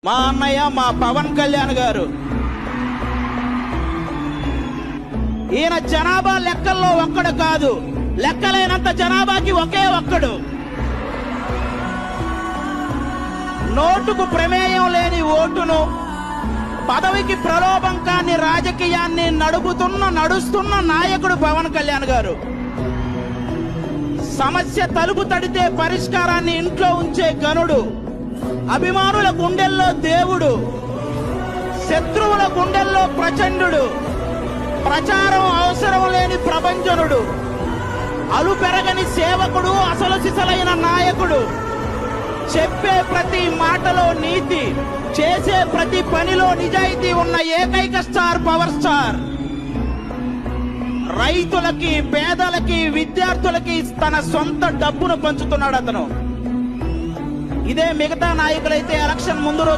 మా అన్నయ్య మా పవన్ కళ్యాణ్ గారు. ఈయన జనాభా లెక్కల్లో ఒక్కడు కాదు, లెక్కలేనంత జనాభాకి ఒకే ఒక్కడు. నోటుకు ప్రమేయం లేని ఓటును, పదవికి ప్రలోభం కాని రాజకీయాన్ని నడుస్తున్న నాయకుడు పవన్ కళ్యాణ్ గారు. సమస్య తలుపు తడితే పరిష్కారాన్ని ఇంట్లో ఉంచే గనుడు, అభిమానుల గుండెల్లో దేవుడు, శత్రువుల గుండెల్లో ప్రచండు, ప్రచారం అవసరం లేని ప్రభంజనుడు, అలుపెరగని సేవకుడు, అసలు సిసలైన నాయకుడు, చెప్పే ప్రతి మాటలో నీతి, చేసే ప్రతి పనిలో నిజాయితీ ఉన్న ఏకైక స్టార్ పవర్ స్టార్. రైతులకి, పేదలకి, విద్యార్థులకి తన సొంత డబ్బును పంచుతున్నాడు అతను. ఇదే మిగతా నాయకులైతే ఎలక్షన్ ముందు రోజు